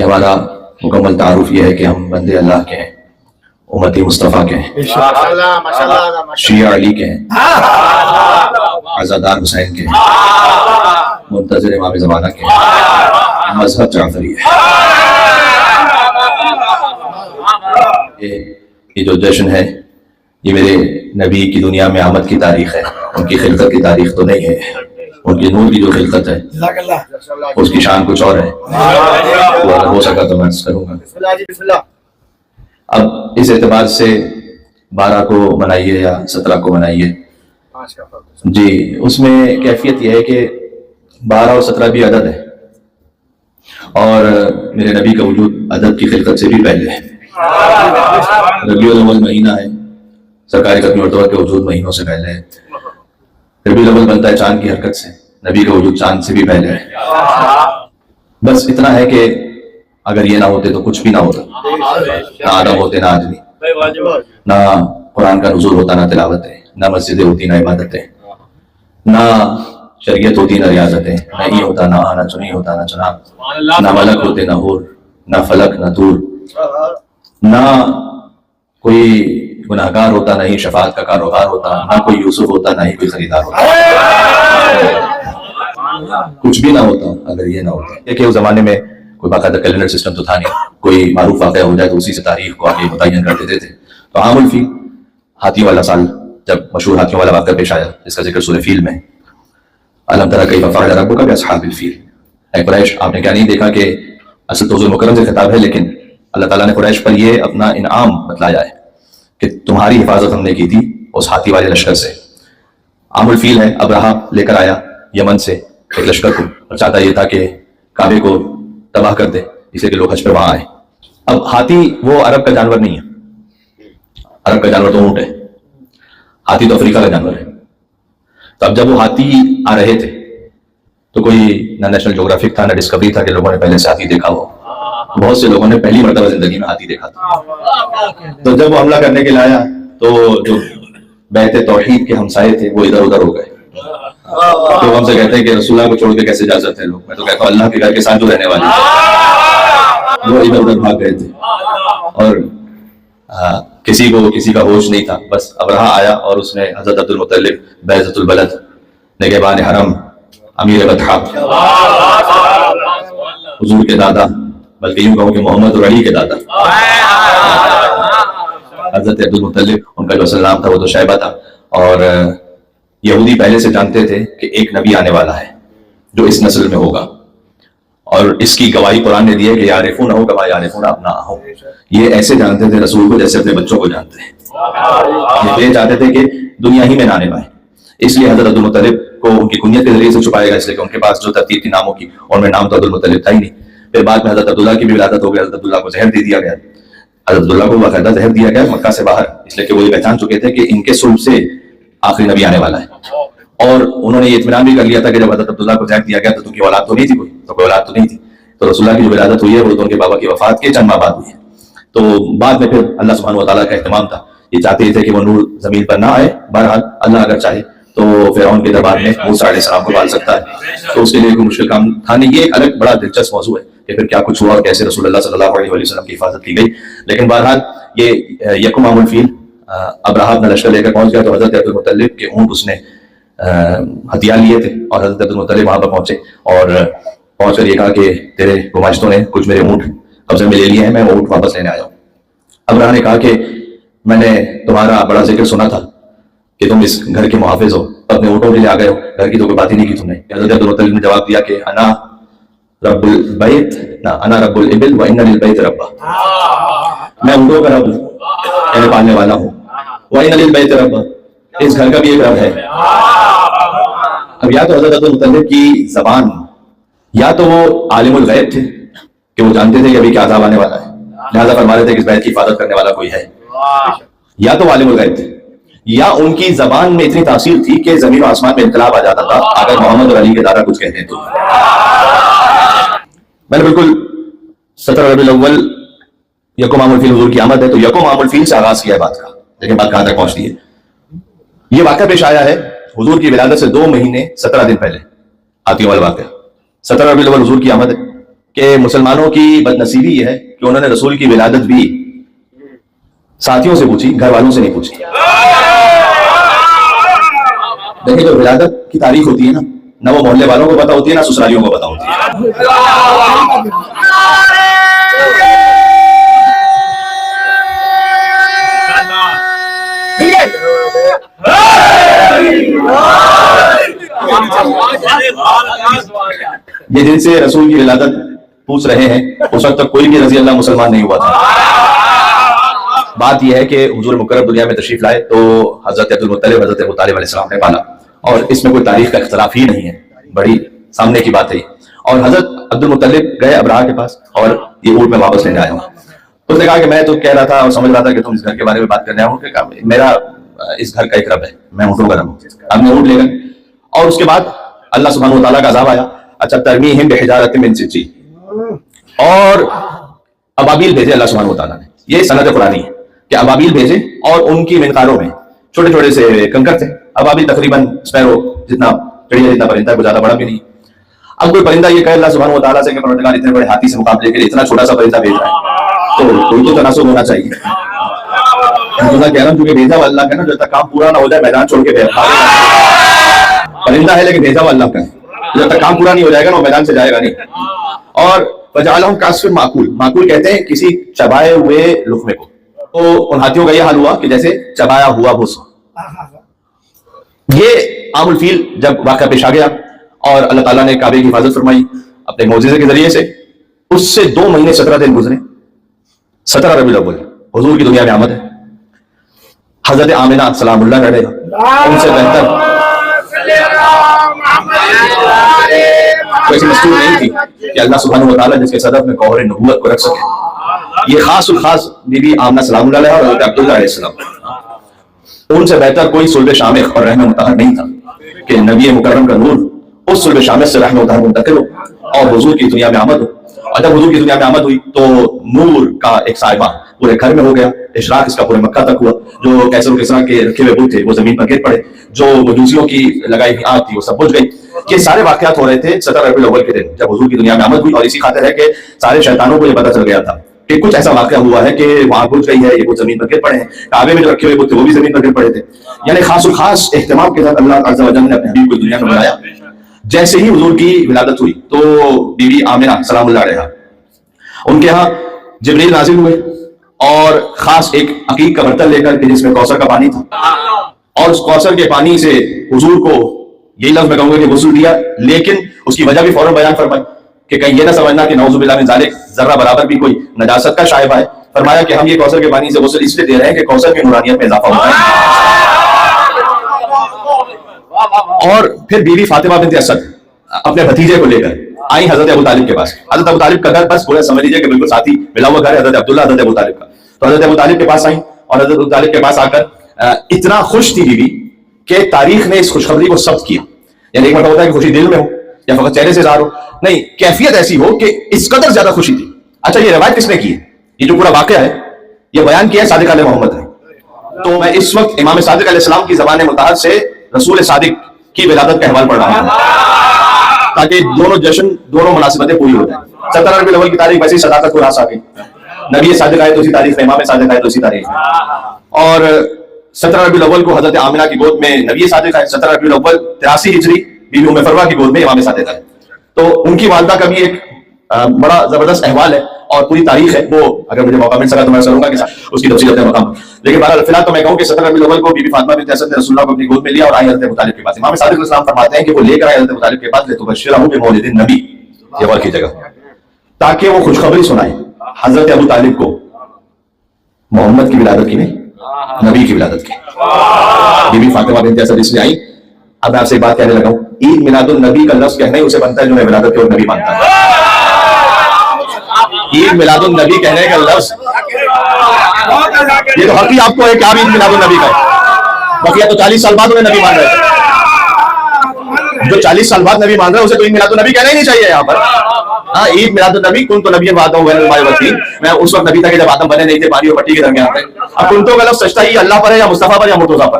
کہ ہمارا مکمل تعارف یہ ہے کہ ہم بندے اللہ کے ہیں، امتی مصطفیٰ کے ہیں، شیعہ علی کے ہیں، عزادار حسین کے ہیں، منتظر امام زمانہ کے ہیں، مذہب جعفری ہے۔ یہ جو جشن ہے یہ میرے نبی کی دنیا میں آمد کی تاریخ ہے، ان کی خلقت کی تاریخ تو نہیں ہے۔ ان کی نور کی جو خلقت ہے اس کی شان کچھ اور ہے، وہ اگر ہو سکا تو میں عرض کروں گا۔ اب اس اعتبار سے 12 کو منائیے یا 17 کو منائیے، جی اس میں کیفیت یہ ہے کہ 12 اور 17 بھی عدد ہے، اور میرے نبی کا وجود عدد کی خلقت سے بھی پہلے ہے۔ ربیع الاول مہینہ ہے، سرکار ختم مرتبہ کے وجود مہینوں سے پہلے ہے۔ ربیع الاول بنتا ہے چاند کی حرکت سے، نبی کا وجود چاند سے بھی پہلے ہے۔ بس اتنا ہے کہ اگر یہ نہ ہوتے تو کچھ بھی نہ ہوتا، نہ آدم ہوتے نہ آدمی، نہ قرآن کا نزول ہوتا نہ تلاوتیں، نہ مسجدیں ہوتی نہ عبادتیں، نہ شریعت ہوتی نہ ریاضتیں، نہ ہی ہوتا نہ آنا چنی ہوتا نہ چناب، نہ ملک ہوتے نہ حور، نہ فلک نہ دور، نہ کوئی گناہگار ہوتا نہ ہی شفاعت کا کاروبار ہوتا، نہ کوئی یوسف ہوتا نہ ہی کوئی خریدار ہوتا، کچھ بھی نہ ہوتا اگر یہ نہ ہوتا۔ کہ اس زمانے میں کوئی باقاعدہ کیلنڈر سسٹم تو تھا نہیں، کوئی معروف واقعہ ہو جائے تو اسی سے تاریخ کو آگے متعین کر دیتے تھے۔ تو عام الفیل ہاتھی والا سال، جب مشہور ہاتھیوں والا واقعہ پیش آیا جس کا ذکر سورہ فیل میں، الم تر کیف فعل ربک باصحاب الفیل، اے قریش آپ نے کیا نہیں دیکھا کہ اصل تو حضور مکرم سے خطاب ہے، لیکن اللہ تعالیٰ نے قریش پر یہ اپنا انعام بتلایا ہے کہ تمہاری حفاظت ہم نے کی تھی اس ہاتھی والے لشکر سے۔ عام الفیل ہے، ابرہا لے کر آیا یمن سے ایک لشکر کو، اور چاہتا یہ تھا کہ کعبے کو تباہ کر دے جس سے کہ لوگ حج پر وہاں آئے۔ اب ہاتھی وہ عرب کا جانور نہیں ہے، عرب کا جانور تو اونٹ ہے، ہاتھی تو افریقہ کا جانور ہے۔ تو اب جب وہ ہاتھی آ رہے تھے تو کوئی نہ نیشنل جغرافک تھا نہ ڈسکوری تھا کہ لوگوں نے پہلے سے ہاتھی دیکھا ہو، بہت سے لوگوں نے پہلی مرتبہ زندگی میں ہاتھی دیکھا تھا۔ تو جب وہ حملہ کرنے کے لیے آیا تو جو بیت توحید کے ہمسائے تھے وہ ادھر ادھر ہو گئے۔ تو ہم سے کہتے ہیں کہ رسول اللہ کو چھوڑ کے کیسے جا سکتے ہیں لوگ؟ میں تو کہتا ہوں اللہ کے گھر کے ساتھ جو رہنے والے وہ ادھر ادھر بھاگ گئے تھے، اور کسی کو کسی کا ہوش نہیں تھا۔ بس ابرہا آیا اور اس نے حضرت عبد المطلب بعزت البلد نگہبان حرم امیر بطحا حضور کے دادا، بلکہ یوں کہوں کہ محمد اور علی کے دادا حضرت عبد المطلب، ان کا جو اصل نام تھا وہ تو شیبہ تھا، اور یہودی پہلے سے جانتے تھے کہ ایک نبی آنے والا ہے جو اس نسل میں ہوگا، اور اس کی گواہی قرآن نے دی ہے کہ یعرفونہ کما یعرفون ابناءہم، یہ ایسے جانتے تھے رسول کو جیسے اپنے بچوں کو جانتے ہیں۔ یہ چاہتے تھے کہ دنیا ہی میں نہ آنے پائے، اس لیے حضرت عبد المطلب کو ان کی کنیت کے ذریعے سے چھپائے گا، اس لیے کہ ان کے پاس جو ترتیب تھی ناموں کی ان میں نام تو عبد المطلب تھا ہی نہیں۔ پھر بعد میں حضرت عبداللہ کی بھی ولادت ہو گئی، حضرت عبداللہ کو زہر دے دیا گیا، حضرت عبداللہ کو باقاعدہ زہر دیا گیا مکہ سے باہر، اس لیے کہ وہ یہ پہچان چکے تھے کہ ان کے صلب سے آخری نبی آنے والا ہے۔ اور انہوں نے یہ اطمینان بھی کر لیا تھا کہ جب حضرت عبداللہ کو زہر دیا گیا تو ان کی اولاد تو نہیں تھی، کوئی اولاد تو نہیں تھی، تو رسول اللہ کی جو ولادت ہوئی ہے وہ تو ان کے بابا کی وفات کے چند ماہ بعد ہوئی ہے۔ تو بعد میں پھر اللہ سبحانہ و تعالیٰ کا اہتمام تھا، یہ چاہتے ہی تھے کہ وہ نور زمین پر نہ آئے، بہرحال اللہ اگر چاہے تو فرعون کے دربار میں موسیٰ علیہ السلام کو پال سکتا ہے، تو اس کے لیے کوئی مشکل کام تھا نہیں۔ یہ ایک الگ بڑا دلچسپ موضوع ہے کہ پھر کیا کچھ ہوا اور کیسے رسول اللہ صلی اللہ علیہ وسلم کی حفاظت کی گئی، لیکن بہرحال یہ یکم عام الفیل ابرہا اپنا لشکر لے کر پہنچ گیا، تو حضرت عبد المطلب کے اونٹ اس نے ہتھیار لیے تھے، اور حضرت عبد المطلب وہاں پر پہنچے اور پہنچ کر یہ کہا کہ تیرے گماشتوں نے کچھ میرے اونٹ قبضے میں لے لیے ہیں، میں وہ اونٹ واپس لینے آیا ہوں۔ ابرہا نے کہا کہ میں نے تمہارا بڑا ذکر سنا تھا کہ تم اس گھر کے محافظ ہو، اپنے اونٹوں کے لیے آ گئے ہو، گھر کی تو کوئی بات ہی نہیں کی تم نے۔ حضرت عبد المطلب نے جواب دیا کہ انا رب البیت، انا رب الابل وان للبیت ربا، میں اونٹوں کا رب ہوں، میں پالنے والا ہوں، وان للبیت ربا، اس گھر کا بھی ایک رب ہے۔ اب یا تو حضرت عبد المطلب کی زبان، یا تو وہ عالم الغیب تھے کہ وہ جانتے تھے کہ ابھی کیا عذاب آنے والا ہے، لہٰذا فرما رہے تھے کہ اس بیت کی حفاظت کرنے والا کوئی ہے، یا تو وہ عالم الغیب تھے، یا ان کی زبان میں اتنی تاثیر تھی کہ زمین و آسمان میں انقلاب آ جاتا تھا اگر محمد اور علی کے دادا کچھ کہتے ہیں تو۔ میں نے بالکل 17 ربیع الاول یکم عام الفیل حضور کی آمد ہے تو یکم عام الفیل سے آغاز کیا ہے بات کا، لیکن بات کہاں تک پہنچتی ہے؟ یہ واقعہ پیش آیا ہے حضور کی ولادت سے 2 مہینے 17 دن پہلے، ہاتھیوں والا واقعہ۔ 17 ربیع الاول حضور کی آمد ہے، کہ مسلمانوں کی بدنصیبی یہ ہے کہ انہوں نے رسول کی ولادت بھی ساتھیوں سے پوچھی، گھر والوں سے نہیں پوچھی۔ دیکھیں جو ولادت کی تاریخ ہوتی ہے نا، نہ وہ محلے والوں کو پتا ہوتی ہے، نہ سسرالیوں کو پتا ہوتی ہے۔ یہ جن سے رسول کی ولادت پوچھ رہے ہیں اس وقت تک کوئی بھی رضی اللہ مسلمان نہیں ہوا تھا۔ بات یہ ہے کہ حضور مکرم دنیا میں تشریف لائے تو حضرت عبد المطلب حضرت ابو طالب علیہ السلام نے پالا، اور اس میں کوئی تاریخ کا اختلاف ہی نہیں ہے، بڑی سامنے کی بات ہے۔ اور حضرت عبد المطلب گئے ابراہ کے پاس اور یہ اونٹ میں واپس لینے آیا ہوں۔ اس نے کہا کہ میں تو کہہ رہا تھا اور سمجھ رہا تھا کہ تم اس گھر کے بارے میں بات کرنے آؤ، کہ میرا اس گھر کا ایک رب ہے، میں اونٹوں کا رب ہوں۔ اب میں اونٹ لے گئے اور اس کے بعد اللہ سبحانہ و تعالیٰ کا عذاب آیا۔ اچھا، ترمیہم بحجارۃ من سجیل، اور ابابیل بھیجے اللہ سبحانہ و تعالیٰ نے۔ یہ سند قرآنی ہے کہ ابابیل بھیجے اور ان کی منقاروں میں چھوٹے چھوٹے سے کنکر تھے۔ ابابیل تقریباً اسپیرو جتنا چڑیا جتنا پرندہ ہے، کوئی زیادہ بڑا بھی نہیں۔ اب کوئی پرندہ یہ کہے اللہ سبحانہ و تعالیٰ سے کہ پروردگار اتنے بڑے ہاتھی سے مقابلے کے لیے اتنا چھوٹا سا پرندہ بھیج رہا ہے، تو کوئی تو تناسب ہونا چاہیے۔ میں کہہ رہا ہوں کیونکہ بھیجا ہوا اللہ کا نا، جب تک کام پورا نہ ہو جائے میدان چھوڑ کے پرندہ ہے لیکن بھیجا ہوا اللہ کا ہے، جب تک کام پورا نہیں ہو جائے گا نا وہ میدان سے جائے گا نہیں۔ اور فجعلہم کعصف معقول، معقول کہتے ہیں کسی چبائے ہوئے لقمے کو۔ تو ان ہاتھیوں کا یہ حال ہوا کہ جیسے چبایا ہوا بھوسا۔ یہ عام الفیل جب واقعہ پیش آ گیا اور اللہ تعالیٰ نے کعبے کی حفاظت فرمائی اپنے معجزے کے ذریعے سے، اس سے 2 مہینے 17 دن گزرے۔ 17 ربیع الاول حضور کی دنیا میں آمد ہے۔ حضرت آمنہ سلام اللہ علیہ ان سے بہتر کوئی مستور نہیں تھی کہ اللہ سبحانہ و تعالیٰ جس کے صدف میں گوہر نبوت کو رکھ سکے۔ یہ خاص الخاص بی بی آمنہ سلام اللہ علیہ اور حضرت عبداللہ علیہ السلام، ان سے بہتر کوئی صلب شامخ اور رحم مطہر نہیں تھا کہ نبی مکرم کا نور اس صلب شامخ سے رحم مطہر منتقل ہو اور حضور کی دنیا میں آمد ہو۔ اور جب حضور کی دنیا میں آمد ہوئی تو نور کا ایک صاحبہ پورے گھر میں ہو گیا، اشراق اس کا پورے مکہ تک ہوا۔ جو کیسر و کسریٰ کے رکھے ہوئے بت تھے وہ زمین پر گر پڑے، جو مجوسیوں کی لگائی ہوئی آگ تھی وہ سب بجھ گئی۔ یہ سارے واقعات ہو رہے تھے 17 ربیع الاول کے دن جب حضور کی دنیا میں آمد ہوئی، اور اسی خاطر ہے کہ سارے شیطانوں کو یہ پتہ چل گیا تھا کہ کچھ ایسا واقعہ ہوا ہے کہ وہاں بجھ گئی ہے، یہ بت زمین پر گر پڑے ہیں، کعبے میں جو رکھے ہوئے بت تھے وہ بھی زمین پر گر پڑے تھے۔ یعنی خاص الخاص اہتمام کے ساتھ اللہ عز و جل نے اپنے حبیب کو دنیا میں بنایا۔ جیسے ہی حضور کی ولادت ہوئی تو بی بی آمنہ سلام اللہ علیہ ان کے ہاں جبریل نازل ہوئے اور خاص ایک عقیق کا برتن لے کر کے جس میں کوثر کا پانی تھا، اور اس کوثر کے پانی سے حضور کو یہی لفظ میں کہوں گا کہ غسل دیا، لیکن اس کی وجہ بھی فوراً بیان فرمائی کہ کہیں یہ نہ سمجھنا کہ نعوذ باللہ من ذالک ذرہ برابر بھی کوئی نجاست کا شائبہ ہے۔ فرمایا کہ ہم یہ کوثر کے پانی سے غسل اس لیے دے رہے ہیں کہ کوثر کی نورانیت میں اضافہ ہوتا ہے۔ اور پھر بیوی فاطمہ بنت اسد اپنے بھتیجے کو لے کر آئی حضرت ابو طالب کے پاس۔ حضرت ابو طالب کا گھر بس پورا سمجھ لیجیے کہ بالکل ساتھی ملا ہوا گھر ہے حضرت عبداللہ حضرت ابو طالب کا۔ تو حضرت ابو طالب کے پاس آئیں اور حضرت ابو طالب کے پاس آ کر اتنا خوش تھی بیوی کہ تاریخ نے اس خوشخبری کو ثبت کیا۔ یعنی ایک مرتبہ ہوتا ہے کہ خوشی دل میں ہو یا فقط چہرے سے ظاہر ہو، نہیں، کیفیت ایسی ہو کہ اس قدر زیادہ خوشی تھی۔ اچھا، یہ روایت کس نے کی ہے؟ یہ جو پورا واقعہ ہے یہ بیان کیا ہے صادق علیہ محمد نے۔ تو میں اس وقت امام صادق علیہ السلام کی زبان مطہر سے رسول صادق کی ولادت کا احوال پڑھ رہا ہوں تاکہ دونوں جشن دونوں مناسبتیں پوری ہو جائیں۔ 17 ربیع الاول کی تاریخ ویسے ہی صداقت کو راس آ گئی، نبی صادق آئے تو اسی تاریخ میں، امام صادق آئے تو اسی تاریخ میں، اور 17 ربیع الاول کو حضرت آمنہ کی گود میں نبی صادق آئے، 17 ربیع الاول 83 ہجری بی بی ام فروہ کی گود میں امام صادق آئے۔ تو ان کی والدہ کا بھی ایک بڑا زبردست احوال ہے اور پوری تاریخ ہے، وہ اگر مجھے موقع مل سکا تو میں کروں گا کہ اس کی تفصیل اپنے مقام پر۔ لیکن بہرحال فی الحال تو میں کہوں کہ 17 ربیع الاول کو بی بی فاطمہ بنت اسد نے رسول اللہ کو اپنی گود میں لیا اور آئی حضرت ابو طالب کے پاس۔ امام صادق علیہ السلام فرماتے ہیں کہ وہ لے کر آئے حضرت ابو طالب کے پاس لتبشرہ بمولد النبی، یہ غور کی جگہ، تاکہ وہ خوشخبری سنائے حضرت ابو طالب کو محمد کی ولادت کی نہیں، نبی کی ولادت کی۔ بی بی فاطمہ بنت اسد اس لیے آئی۔ اب میں آپ سے ایک بات کہنے لگا ہوں، عید میلاد النبی کا لفظ کہنا ہی اسے بنتا ہے جو میں ولادت کے اور نبی مانتا ہے۔ عید میلاد النبی کہنے کا لفظ یہ تو حق ہی آپ کو ہے کہ آپ عید میلاد النبی کا ہے، بقیہ تو 40 سال بعد انہیں نبی مان رہے تھے۔ جو 40 سال بعد نبی مان رہا ہے اسے تو عید میلاد النبی کہنا ہی نہیں چاہیے یہاں پر۔ ہاں، عید میلاد النبی کن تو نبی بات ہوں میں اس وقت نبی تھا کہ جب آدم بنے نہیں تھے، پانی اور مٹی کے درمیان تھے۔ اب کنتوں کا لفظ سجدہ ہی اللہ پر ہے یا مصطفیٰ پر یا مرتضیٰ پر؟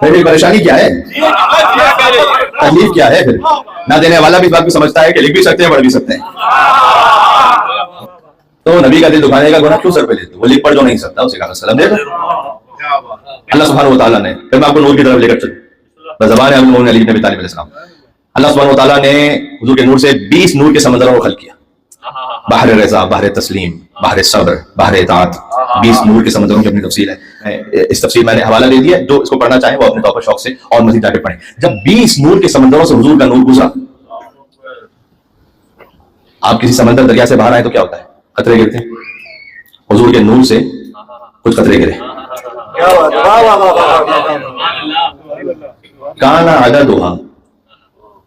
پھر پریشانی کیا ہے, تکلیف کیا ہے؟ پھر نہ دینے والا بھی اس بات کو سمجھتا ہے کہ لکھ بھی سکتے ہیں پڑھ بھی سکتے ہیں, تو نبی کا دل دکھانے کا گناہ کیوں سر پہ لیتے؟ وہ لکھ پڑھ جو نہیں سکتا اسے کہا سلام دے دو. اللہ سبحانہ و تعالیٰ نے, پھر میں آپ کو نور کی طرف لے کر چلوں بزبان علی بن ابی طالب علیہ السلام, اللہ سبحانہ و تعالیٰ نے حضور کے نور سے 20 نور کے سمندروں کو خلق کیا, بحر رضا, بحر تسلیم, بحر صبر, بحر اطاعت, 20 نور کے سمندروں کی اپنی تفصیل ہے. اس تفصیل میں نے حوالہ دے دیا, جو اس کو پڑھنا چاہیں وہ اپنے طور پر شوق سے اور مزید جا کے پڑھیں. جب 20 نور کے سمندروں سے حضور کا نور گزرا, آپ کسی سمندر دریا سے باہر آئے تو کیا ہوتا ہے؟ قطرے گرتے ہیں. حضور کے نور سے کچھ قطرے گرے. کانا عددھا,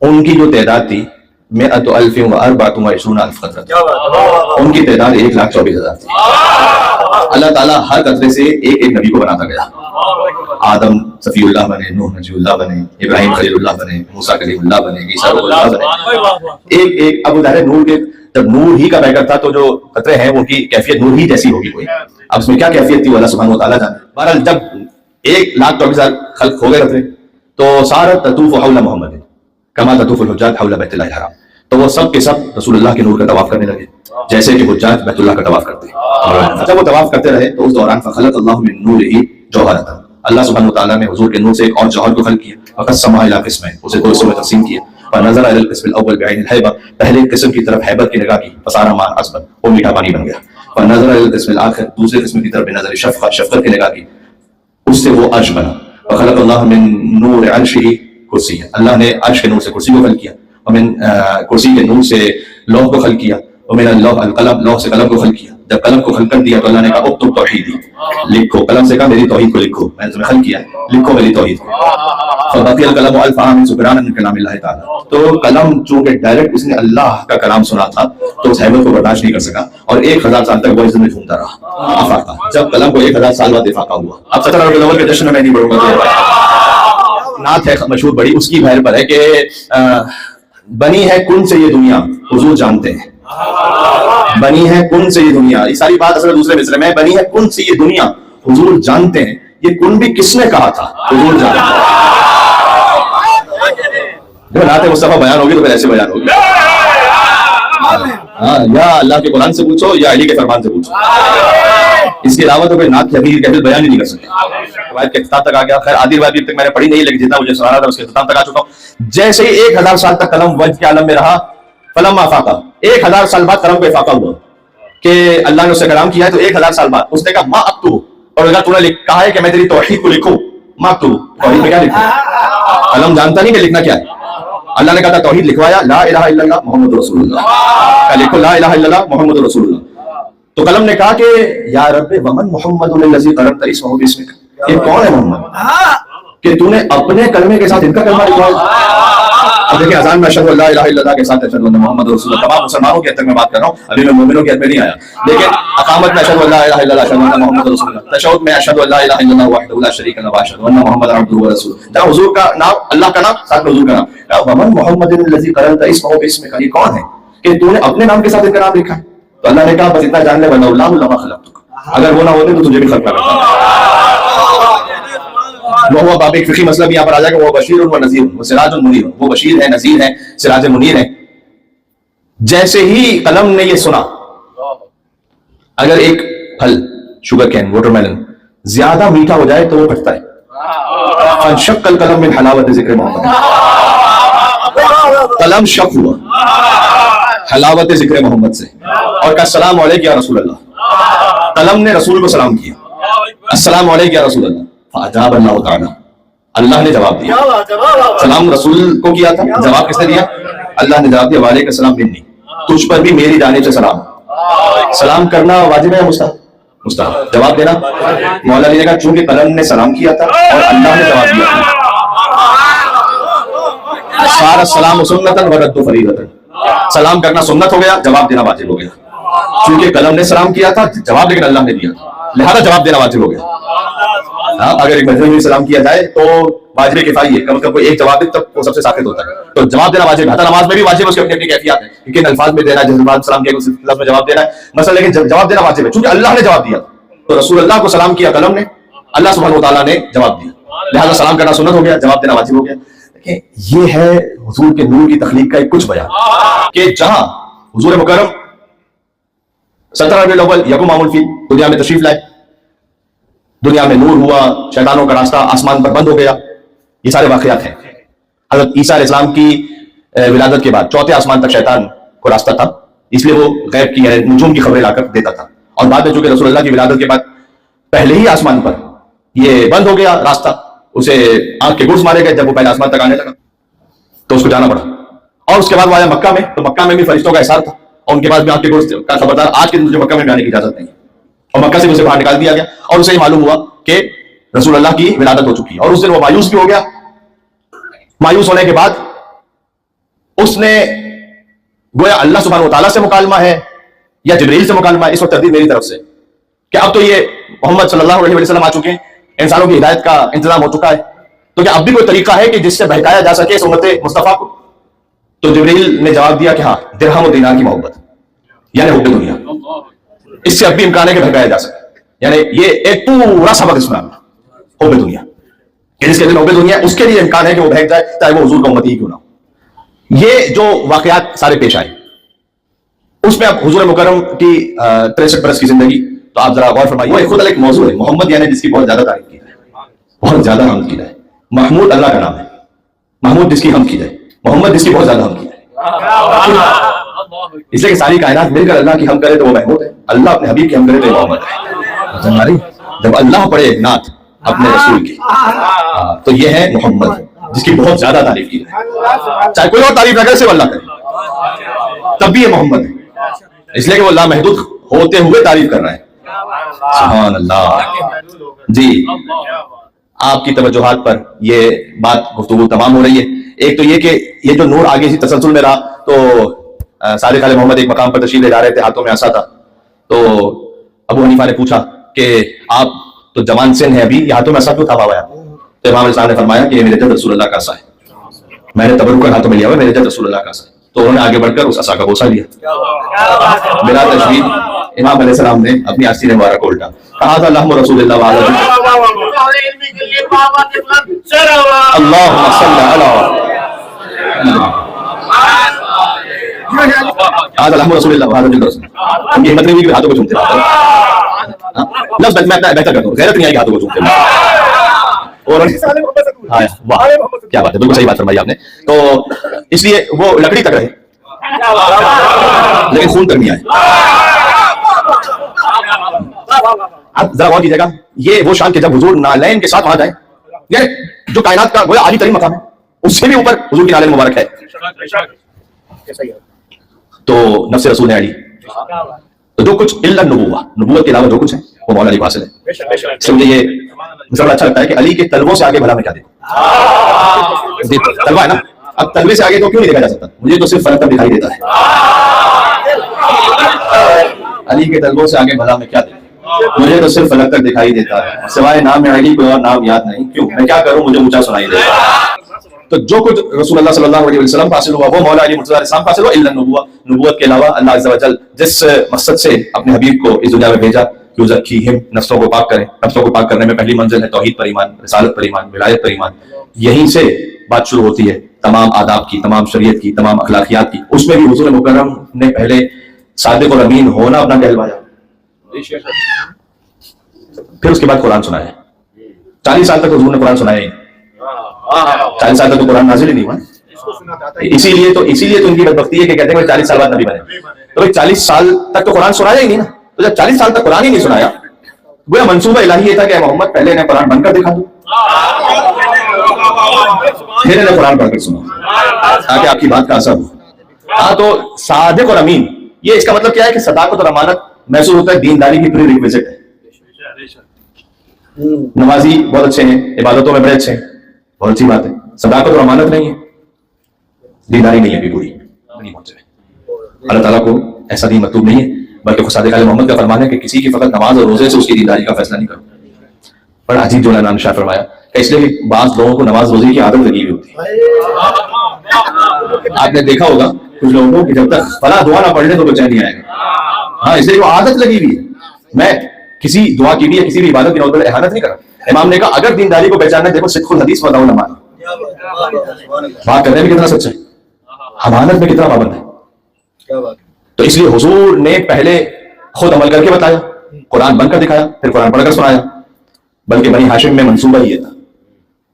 ان کی جو تعداد تھی 100,024,000 قطرہ, ان کی تعداد 1,24,000 تھی. اللہ تعالیٰ ہر قطرے سے ایک ایک نبی کو بناتا گیا. آدم صفی اللہ بنے, نوح نجی اللہ بنے, ابراہیم خلیل اللہ بنے, موسیٰ کلیم اللہ بنے, عیسیٰ روح اللہ بنے, ایک ایک. اب ظاہر نور کے, جب نور ہی کا بیکر تھا تو جو قطرے ہیں ان کی کیفیت نور ہی جیسی ہوگی کوئی. اب اس میں کیا کیفیت تھی وہ اللہ سبحانہ و تعالیٰ جانے. بہرحال جب 1,24,000 خلق ہو گئے قطرے, تو سارا تطوف حول محمد کما تطوف الحجاج حول بیت اللہ الحرام, تو وہ سب کے سب رسول اللہ کے نور کا طواف کرنے لگے جیسے کہ حجاج بیت اللہ کا طواف کرتے ہیں. جب وہ طواف کرتے رہے تو اس دوران فخلق اللہ من نورہ جوہرۃ, اللہ سبحانہ و تعالیٰ نے حضور کے نور سے ایک اور جوہر کو خلق کیا. فقسمها الی قسمین, اسے 2 حصوں میں تقسیم کیا. فنظر الی القسم الاول بعین الہیبہ, پہلے قسم کی طرف ہیبت کی نگاہ کی. فصار ماء عذبا, وہ میٹھا پانی بن گیا. فنظر الی القسم الاخر, دوسرے قسم کی طرف بنظر شفقت, شفقت کی نگاہ کی, اس سے وہ عرش بنا. فخلق اللہ من نور عرشہ کرسی, اللہ نے عرش کے نور سے کرسی کو خلق کیا. ومن کرسی کے نور سے لوح کو خلق کیا. ومن اللوح القلم, لوح سے قلم کو خلق کیا. جب قلم کو خلق کر دیا تو اللہ نے کہا اکتب توحیدی, لکھو. قلم سے کہا میری توحید کو لکھو, میں نے تمہیں خلق کیا, لکھو میری توحید کو. فبقی القلم 1000 عام سکرانا من کلام اللہ تعالی, تو قلم چونکہ ڈائریکٹ اس نے اللہ کا کلام سنا تھا تو اس حیبت کو برداشت نہیں کر سکا, اور 1000 سال تک وہ اس میں گھومتا رہا افاقہ. جب قلم کو 1000 سال بعد افاقہ ہوا. اب 17 ربیع الاول کے جشن میں نہیں بڑھوں گا, نعت ہے مشہور بڑی, اس کی بہر پر ہے کہ بنی ہے کن سے یہ دنیا, حضور جانتے ہیں. بنی ہے کن سے یہ دنیا, یہ ساری بات اصل دوسرے مصرے میں, بنی ہے کن سے یہ دنیا, حضور جانتے ہیں. یہ کن بھی کس نے کہا تھا؟ حضور جانتے ہیں. جب نعت مصطفیٰ بیان ہوگی تو پھر ایسے بیان ہوگی. ہاں, یا اللہ کے قرآن سے پوچھو یا علی کے فرمان سے پوچھو, اس کے علاوہ تو کوئی نعت کی حقیقی کیفیت بیان ہی نہیں کر سکتے. روایت کے اختتام تک آ گیا. خیر آدھی روایت تک میں نے پڑھی نہیں, لیکن جتنا مجھے سنانا تھا اس کے اختتام تک آ چکا ہوں. جیسے ہی 1000 سال تک قلم وجد کے عالم میں رہا, فلما افاقہ, 1000 سال بعد قلم کو افاقہ ہوا کہ اللہ نے اس سے کلام کیا ہے. تو 1000 سال بعد اس نے کہا ما اکتب, اور اگر تو نے کہا ہے کہ میں تیری توحید کو لکھوں, ما اکتب, توحید میں کیا لکھوں؟ قلم جانتا نہیں کہ لکھنا کیا ہے. اللہ نے کہا تھا توحید لکھوایا, لا الہ الا اللہ محمد رسول اللہ, کہ لکھو لا الہ الا اللہ محمد رسول اللہ. تو قلم نے کہا کہ یا رب ومن محمد الذی قررت اسمہ باسمک, یہ کون ہے محمد کہ تو نے اپنے کلمے کے ساتھ ان کا کلمہ لکھوایا. اب دیکھیں اذان میں اشہد ان لا الہ الا اللہ کے ساتھ اشہد ان محمد رسول اللہ, تمام مسلمانوں کے حد تک میں بات کر رہا ہوں, ابھی میں مومنوں کے حد میں نہیں آیا. لیکن اقامت میں اشہد ان لا الہ الا اللہ اشہد ان محمد رسول اللہ, تشہد میں اشہد ان لا الہ الا اللہ وحدہ لا شریک لہ واشہد ان محمد عبدہ ورسولہ. جہاں حضور کا نام, اللہ کا نام, ساتھ میں حضور کا نام, ومن محمد الذی قررت اسمہ باسمک, یہ کون ہے کہ تو نے اپنے نام کے ساتھ ان کا نام لکھا ہے. تو اللہ نے کہا بس اتنا جان لے ولولا لما خلقتک, اگر وہ نہ ہوتے تو تجھے بھی خلق نہ کرتا. وہ باب ایک فقہی مسئلہ بھی یہاں پر آ جائے گا. وہ بشیر و نذیر, وہ سراج منیر, وہ بشیر ہے, نذیر ہے, سراج منیر ہے. جیسے ہی قلم نے یہ سنا, اگر ایک پھل شوگر کین, واٹر میلن زیادہ میٹھا ہو جائے تو وہ پھٹتا ہے. فانشق القلم من حلاوت ذکر محمد, قلم شق ہوا حلاوت ذکر محمد سے, اور کہا السلام علیکم یا رسول اللہ. قلم نے رسول کو سلام کیا, السلام علیکم یا رسول اللہ. فاجاب اللہ تعالی, اللہ نے جواب دیا. سلام رسول کو کیا تھا, جواب کس نے دیا؟ اللہ نے جواب دیا وعلیکم السلام منی, تجھ پر بھی میری جانب سے سلام. سلام کرنا واجب ہے مستحب؟ مستحب. جواب دینا مولا علی نے کہا چونکہ قلم نے سلام کیا تھا اور اللہ نے جواب دیا تھا, صار السلام سنتا ورد فریضۃ, سلام کرنا سنت ہو گیا, جواب دینا واجب ہو گیا. چونکہ قلم نے سلام کیا تھا, جواب لیکن اللہ نے دیا, لہذا جواب دینا واجب ہو گیا. اگر ایک مجموعی سلام کیا جائے تو واجب کفائی ہے, کم از کم کوئی ایک جواب دے تب وہ سب سے ثابت ہوتا ہے. تو جواب دینا واجب ہے, حتی نماز میں بھی واجب ہے, اس کی اپنی اپنی کیفیات ہے, لیکن الفاظ میں دینا, جس بعد سلام کیا اس لفظ میں جواب دینا ہے مثلا, لیکن جواب دینا واجب ہے چونکہ اللہ نے جواب دیا. تو رسول اللہ کو سلام کیا قلم نے, اللہ سبحانہ و تعالیٰ نے جواب دیا، لہٰذا سلام کرنا سنت ہو گیا، جواب دینا واجب ہو گیا۔ دیکھیں یہ ہے حضور کے نور کی تخلیق کا ایک کچھ بیان، کہ جہاں حضور مکرم 17 ربیع الاول یکم عام الفیل دنیا میں تشریف لائے، دنیا میں نور ہوا، شیطانوں کا راستہ آسمان پر بند ہو گیا، یہ سارے واقعات ہیں۔ حضرت عیسیٰ علیہ السلام کی ولادت کے بعد چوتھے آسمان تک شیطان کو راستہ تھا، اس لیے وہ غیب کی نجوم کی خبریں لا کر دیتا تھا، اور بعد میں چونکہ رسول اللہ کی ولادت کے بعد پہلے ہی آسمان پر یہ بند ہو گیا راستہ، اسے آنکھ کے گرز مارے گئے جب وہ پہلے آسمان تک آنے لگا تو اس کو جانا پڑا، اور اس کے بعد وہ آیا مکہ میں، تو مکہ میں بھی فرشتوں کا احسار تھا اور ان کے پاس بھی آنکھ کے گرز کا خبردار، آج کے دن مکہ میں جانے کی اجازت نہیں ہے، اور مکہ سے اسے باہر نکال دیا گیا، اور اسے یہ معلوم ہوا کہ رسول اللہ کی ولادت ہو چکی ہے، اور اس دن وہ مایوس بھی ہو گیا۔ مایوس ہونے کے بعد اس نے گویا اللہ سبحانہ و تعالیٰ سے مکالمہ ہے یا جبریل سے مکالمہ ہے، اس وقت تردید میری طرف سے کہ اب تو یہ محمد صلی اللہ علیہ وسلم آ چکے ہیں، انسانوں کی ہدایت کا انتظام ہو چکا ہے، تو کیا اب بھی کوئی طریقہ ہے کہ جس سے بہکایا جا سکے اس امت مصطفیٰ کو؟ تو جبریل نے جواب دیا کہ ہاں، درہم و دینار کی محبت، یعنی حب دنیا، اس سے اب بھی امکان ہے کہ بہکایا جا سکے، یعنی یہ ایک پورا سبق اس میں حب دنیا، کہ جس کے دل حب دنیا اس کے لیے امکان ہے کہ وہ بہک جائے، چاہے وہ حضور کا امتی ہی کیوں نہ ہو۔ یہ جو واقعات سارے پیش آئے، اس میں اب حضور مکرم کی 63 برس کی زندگی، تو آپ ذرا غور فرمائیے، وہ خود ایک موضوع ہے، محمد یعنی جس کی بہت زیادہ تعریف کی جائے، بہت زیادہ حمد کی جائے، محمود اللہ کا نام ہے، محمود جس کی حمد کی جائے، محمد جس کی بہت زیادہ حمد کی جائے، اس لیے کہ ساری کائنات مل کر اللہ کی حمد کرے تو وہ محمود ہے، اللہ اپنے حبیب کی حمد کرے تو وہ محمد ہے۔ جب اللہ پڑھے ایک نعت اپنے رسول کی تو یہ ہے محمد جس کی بہت زیادہ تعریف کی جائے، چاہے کوئی اور تعریف نہ کرے صرف اللہ کرے تب بھی یہ محمد ہے، اس لیے کہ وہ لامحدود ہوتے ہوئے تعریف کر رہا ہے۔ سبحان اللہ۔ جی آپ کی توجہات پر یہ بات گفتگو تمام ہو رہی ہے۔ ایک تو یہ کہ یہ جو نور آگے اسی تسلسل میں رہا، تو صادق علیہ محمد ایک مقام پر تشریف لے جا رہے تھے، ہاتھوں میں عصا تھا، تو ابو حنیفہ نے پوچھا کہ آپ تو جوان سن ہے، ابھی یہ ہاتھوں میں عصا کیوں تھاما ہوا ہے؟ تو امام علیہ السلام نے فرمایا کہ یہ میرے جد رسول اللہ کا عصا ہے، میں نے تبرک کر ہاتھوں میں لیا ہوا، میرے جد رسول اللہ کا عصا ہے۔ تو انہوں نے آگے بڑھ کر اس عصا کا بوسہ لیا، بلا تشبیہ امام علیہ السلام نے اپنی آستین مبارک کو الٹا، کہا تھا اللہم رسول اللہ وعلی اللہم صلی علی اللہم رسول اللہ وعلی رسول، ان کی ہمت نہیں ہوئی کہ ہاتھوں کو چومتے ہیں، لفظ میں بہتر کرتا ہوں، غیرت نہیں آئی کہ ہاتھوں کو چومتے ہیں، اور واہ کیا بات ہے، بالکل صحیح بات فرمائی آپ نے۔ تو اس لیے وہ لکڑی تک رہے لیکن خون تک نہیں آئے۔ اب ذرا غور کیجیے گا، یہ وہ شان کہ جب حضور نالین کے ساتھ وہاں جائیں، یہ جو کائنات کا گویا عالی ترین مقام ہے، اس سے بھی اوپر حضور کی نالین مبارک ہے، تو نفس رسول ہے علی، تو جو کچھ الا النبوہ، نبوت کے علاوہ جو کچھ ہے وہ مولا علی کو حاصل ہے۔ اس لیے مجھے یہ مسئلہ اچھا لگتا ہے کہ علی کے تلووں سے آگے بھلا میں کیا دیکھوں، تلوا ہے نا، اب تلوے سے آگے تو کیوں نہیں دیکھا جا سکتا، مجھے تو صرف فلک دکھائی دیتا ہے، علی کے تلووں سے آگے بھلا میں کیا دیکھوں، مجھے تو صرف فلک تک دکھائی دیتا ہے، سوائے نام علی کوئی اور نام یاد نہیں، کیوں میں کیا کروں، مجھے اونچا سنائی دیتا ہے۔ تو جو کچھ رسول اللہ صلی اللہ علیہ وسلم حاصل ہوا وہ مولا علی مرتضیٰ علیہ السلام حاصل ہوا، الا النبوہ، نبوت کے علاوہ اللہ عز و جل جس مقصد سے اپنے حبیب کو اس دنیا میں بھیجا، یزکیہم، نفسوں کو پاک کریں، نفسوں کو پاک کرنے میں پہلی منزل ہے توحید پر ایمان، رسالت پر ایمان، ولایت پر ایمان، یہیں سے بات شروع ہوتی ہے تمام آداب کی، تمام شریعت کی، تمام اخلاقیات کی۔ اس میں بھی حضور مکرم نے پہلے صادق اور امین ہونا اپنا کہلوایا، پھر اس کے بعد قرآن سنایا۔ 40 سال تک حضور نے قرآن سنایا ہی، 40 سال تک تو قرآن نازل ہی نہیں ہوا، اسی لیے تو ان کی بدبختی ہے کہ کہتے ہیں 40 سال بعد نبی بنے، تو 40 سال تک تو قرآن سنایا ہی نہیں نا، تو جب 40 سال تک قرآن ہی نہیں سنایا، گویا منصوبہ الہی یہ تھا کہ محمد پہلے انہیں قرآن بن کر دکھا دو، پھر انہیں قرآن پڑھ کر سنا تاکہ آپ کی بات کا اثر ہو۔ ہاں، تو صادق اور امین، یہ اس کا مطلب کیا ہے کہ صداقت اور امانت محسوس ہوتا ہے، دینداری کی پری ریکویزٹ ہے۔ نمازی بہت اچھے ہیں، عبادتوں میں بڑے اچھے ہیں، بہت اچھی بات ہے، صداقت اور امانت نہیں ہے، دینداری نہیں ہے ابھی پوری، نہیں پہنچے۔ اللہ تعالیٰ کو ایسا دین مطلوب نہیں ہے، بلکہ صادق علیہ محمد کا فرمان ہے کہ کسی کی فقط نماز اور روزے سے اس کی دینداری کا فیصلہ نہیں کرو۔ بڑا عجیب جو نام شاہ فرمایا کہ اس لیے کہ بعض لوگوں کو نماز روزے کی عادت لگی ہوئی ہوتی ہے، آپ نے دیکھا ہوگا کچھ لوگوں کو کہ جب تک فلاں دعا نہ پڑھ لیں تو بے چینی نہیں آئے گا، ہاں، اس لیے وہ عادت لگی ہوئی ہے۔ میں کسی دعا کی بھی یا کسی بھی عبادت کی نوبت پر احانت نہیں کر رہا، امام نے کہا اگر دینداری کو پہچاننا ہے، دیکھو صدق الحدیث وداء الامانہ، بات کرنے میں کتنا سچا ہے، امانت میں کتنا پابند ہے. تو اس لیے حضور نے پہلے خود عمل کر کے بتایا، قرآن بن کر دکھایا، پھر قرآن پڑھ کر سنایا. بلکہ بنی ہاشم میں منصوبہ ہی یہ تھا.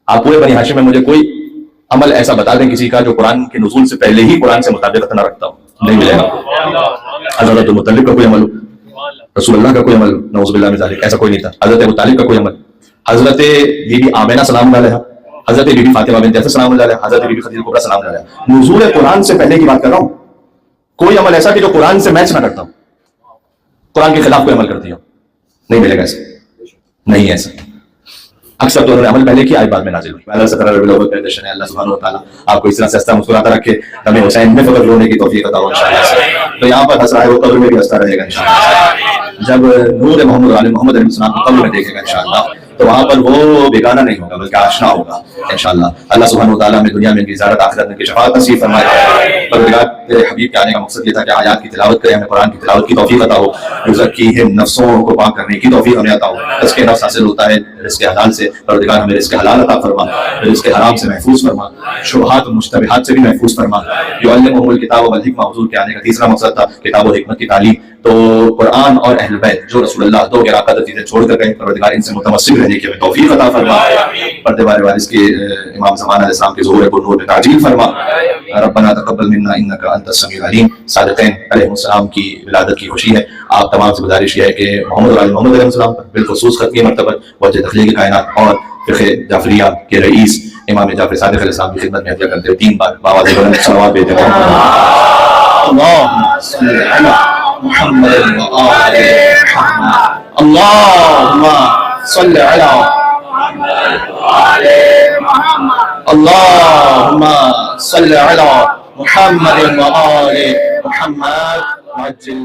آپ پورے بنی ہاشم میں مجھے کوئی عمل ایسا بتا دیں کسی کا جو قرآن کے نزول سے پہلے ہی قرآن سے مطابقت نہ رکھتا ہو، نہیں ملے گا. حضرت ابو طالب کا کوئی عمل، رسول اللہ کا کوئی عمل، نعوذ باللہ من ذالک، ایسا کوئی نہیں تھا. حضرت ابو طالب کا کوئی عمل، حضرت بی بی آمنہ سلام اللہ علیہا، حضرت بی بی فاطمہ بنت اسد سلام اللہ علیہا، حضرت بی بی خدیجہ کبریٰ سلام اللہ علیہا. نزول قرآن سے پہلے کی بات کر رہا ہوں. کوئی عمل ایسا کہ جو قرآن سے میچ نہ کرتا ہو، قرآن کے خلاف کوئی عمل کرتی ہو، نہیں ملے گا. ایسا نہیں ہے. ایسا اکثر تو انہوں نے عمل پہلے کیا، آیت بعد میں نازل ہوئی. اللہ سبحانہ و تعالیٰ آپ کو اس طرح سے ہنستا مسکراتا رکھے، ہمیں حسین میں فخر رونے کی توفیق عطا ہو انشاءاللہ. تو یہاں پر ہنس رہا ہے، وہ قبر میں بھی ہنستا رہے گا انشاءاللہ. جب نور محمد علیہ محمد علیہ السلام کو قبر میں دیکھے گا انشاءاللہ، تو وہاں پر وہ بیگانہ نہیں ہوگا بلکہ آشنا ہوگا انشاءاللہ. اللہ سبحانہ و تعالیٰ ہمیں دنیا میں ان کی زیارت، آخرت میں ان کی شفاعت نصیب فرمائے. پروردگار تیرے حبیب کے آنے کا مقصد یہ تھا کہ آیات کی تلاوت کریں، ہمیں قرآن کی تلاوت کی توفیق عطا ہو. یزکیہم، نفسوں کو پاک کرنے کی توفیق ہمیں عطا ہو. رزق نفس حاصل ہوتا ہے رزق حلال سے. پروردگار ہمیں رزق حلال عطا فرما، رزق حرام سے محفوظ فرما، شبہات و مشتبہات سے بھی محفوظ فرما. یعلمہم الکتاب والحکمہ، حضور کے آنے کا تیسرا مقصد تھا کتاب و حکمت کی تعلیم. تو قرآن اور اہل بیت جو رسول اللہ دو غیر چیزیں چھوڑ کر گئے، پروردگار ان سے متمسک رہنے کی ہمیں توفیق عطا فرما. پردے والے وارث کے امام زمان علیہ السلام کے ظہور بالنور میں تعجیل فرما. ربنا تقبل منا انک انت السمیع العلیم. صادقین علیہ السلام کی ولادت کی خوشی ہے. آپ تمام سے گزارش یہ ہے کہ محمد علیہ السلام پر بالخصوص ختمی مرتبہ وجہ تخلیق کائنات اور فقہ جعفریہ کے رئیس امام جعفر صادق علیہ السلام کی خدمت میں ہدیہ کرتے ہوئے 3 بار باواز بلند صلوات بھیجتے ہیں. اللهم صل علی محمد وآل محمد. اللهم صل علی محمد وآل محمد. اللهم صل علی محمد وآل محمد. وعجل